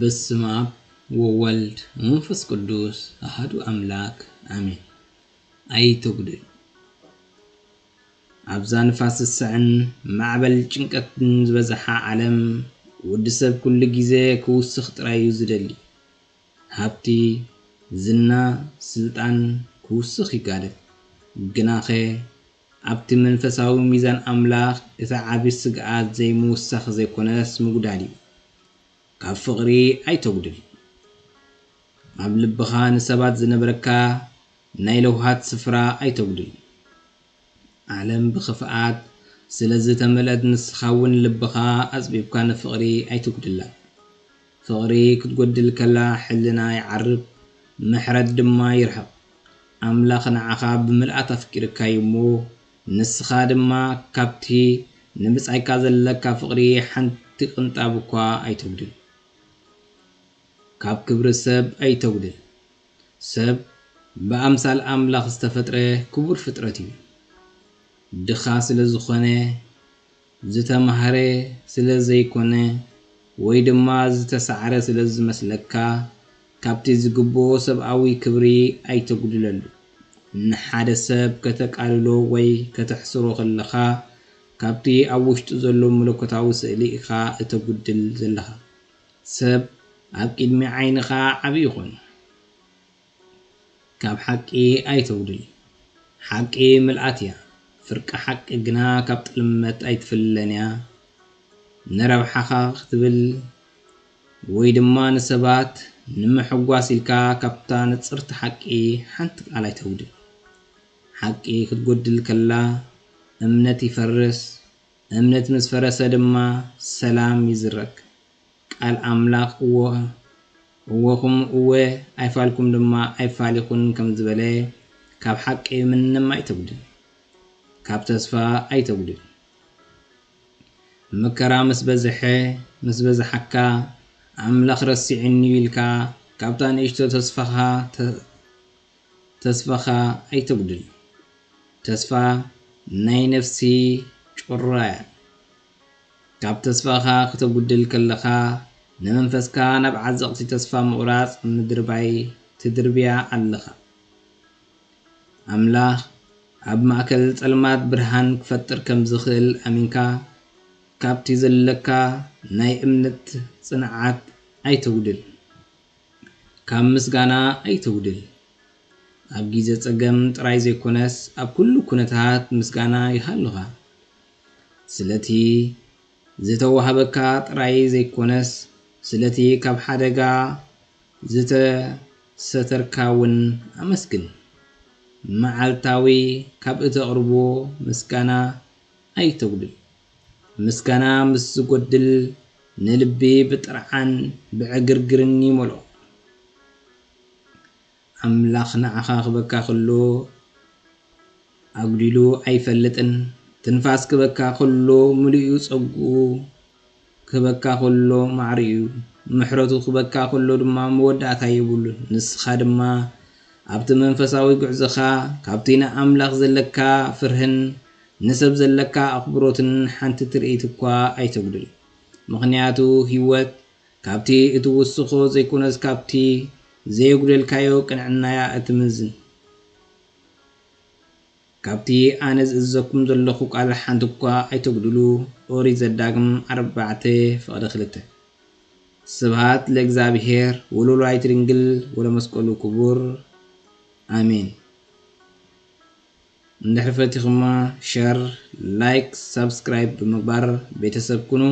በስመ አብ ወወልድ ወመንፈስ ቅዱስ አሐዱ አምላክ አሜን። አይተጉድል አብዛ ንፋስ ዝስዕን ማዕበል ጭንቀትን ዝበዝሓ ዓለም ወዲ ሰብ ኩሉ ግዜ ክውስኽ ጥራይ እዩ ዝደሊ። ሃብቲ ዝና ስልጣን ክውስኽ ይጋደል። ግናኸ ኣብቲ መንፈሳዊ ሚዛን ኣምላኽ እቲ ዓብዪ ስግኣት ዘይምውሳኽ ዘይኮነስ ምጉዳል እዩ። ካብ ፍቕሪ ኣይተጉድል። ኣብ ልብኻ ንሰባት ዝነበረካ ናይ ለውሃት ስፍራ ኣይተጉድል። ዓለም ብኽፍኣት ስለዚ ተመልአት ንስኻ እውን ልብኻ ኣጽቢብካ ንፍቕሪ ኣይትጉድላ። ፍቕሪ ክትጎድል ከላ ሕልና ይዓርብ፣ ምሕረት ድማ ይርሕቕ። ኣምላኽ ንዓኻ ብምልኣት ኣፍቂርካዮ እሞ ንስኻ ድማ ካብቲ ንምጽኣይካ ዘለካ ፍቕሪ ሓንቲ ቅንጣብ እኳ ኣይተጉድል። ካብ ክብሪ ሰብ ኣይተጉድል። ሰብ ብኣምሳል ኣምላኽ ዝተፈጥረ ክቡር ፍጥረት እዩ። ድኻ ስለ ዝኾነ ዝተማህረ ስለ ዘይኮነ ወይ ድማ ዝተሰዓረ ስለ ዝመስለካ ካብቲ ዝግብኦ ሰብኣዊ ክብሪ ኣይተጉድለሉ። ንሓደ ሰብ ከተቃልሎ ወይ ከተሕስሮ ከለኻ ካብቲ ኣብ ውሽጡ ዘሎ መለኮታዊ ስእሊ ኢኻ እተጉድል ዘለኻ። ሰብ ኣብ ቅድሚ ዓይንኻ ዓብዪ ይኹን። ካብ ሓቂ ኣይተጉድል። ሓቂ ምልኣት እያ፣ ፍርቂ ሓቂ ግና ካብ ጥልመት ኣይትፍለን እያ። ንረብሓኻ ክትብል ወይ ድማ ንሰባት ንምሕጓስ ኢልካ ካብታ ንጽርቲ ሓቂ ሓንቲ ቃል ኣይተጉድል። ሓቂ ክትጎድል ከላ እምነት ይፈርስ። እምነት ምስ ፈረሰ ድማ ሰላም ይዝረግ። ቃል ኣምላኽ እወኹም እወ ኣይፋልኩም ድማ ኣይፋሊኹን ከም ዝበለ ካብ ሓቂ ምንም ኣይተጉድል። ካብ ተስፋ ኣይተጉድል። መከራ ምስ በዝሓካ ኣምላኽ ረሲዕኒ ኢልካ ካብታ ንእሽቶ ተስፋኻ ኣይተጉድል። ተስፋ ናይ ነፍሲ ጮራ እያ። ካብ ተስፋኻ ክተጉድል ከለኻ ንመንፈስካ ናብ ዓዘቕቲ ተስፋ ምቑራጽ ምድርባይ ትድርብያ ኣለኻ። ኣምላኽ ኣብ ማእከል ጸልማት ብርሃን ክፈጥር ከም ዝኽእል ኣሚንካ ካብቲ ዘለካ ናይ እምነት ጽንዓት ኣይተጉድል። ካብ ምስጋና ኣይተጉድል። ኣብ ጊዜ ጸገም ጥራይ ዘይኮነስ ኣብ ኩሉ ኩነታት ምስጋና ይሃሉኻ። ስለቲ ዝተዋህበካ ጥራይ ዘይኮነስ ስለቲ ካብ ሓደጋ ዝተሰተርካ እውን ኣመስግን። መዓልታዊ ካብ እተቕርቦ ምስጋና ኣይተጉድል። ምስጋና ምስ ዝጐድል ንልቢ ብጥርዓን ብዕግርግርን ይመልኦ። ኣምላኽ ንዓኻ ክበካ ከሎ ኣጉዲሉ ኣይፈልጥን። ትንፋስ ክበካ ከሎ ምሉኡ ጸጉኡ ክበካ ከሎ ማዕሪ እዩ። ምሕረቱ ክበካ ከሎ ድማ መወዳእታ የብሉን። ንስኻ ድማ ኣብቲ መንፈሳዊ ጉዕዞኻ ካብቲ ንኣምላኽ ዘለካ ፍርህን ንሰብ ዘለካ ኣኽብሮትን ሓንቲ ትርኢት እኳ ኣይተጉድል። ምኽንያቱ ህይወት ካብቲ እትውስኾ ዘይኮነስ ካብቲ ዘይጉደልካዮ ቅንዕናያ እትምዝን። ካብቲ ኣነ ዝእዘኩም ዘለኹ ቃል ሓንቲ እኳ ኣይተጉድሉ። ኦሪት ዘዳግም 4:2 ስብሃት ለእግዚአብሔር ወለወላዲቱ ድንግል ወለመስቀሉ ክቡር አሜን። እንድሕር ፈቲኹማ ሸር፣ ላይክ፣ ሰብስክራይብ ብምግባር ቤተሰብ ኩኑ።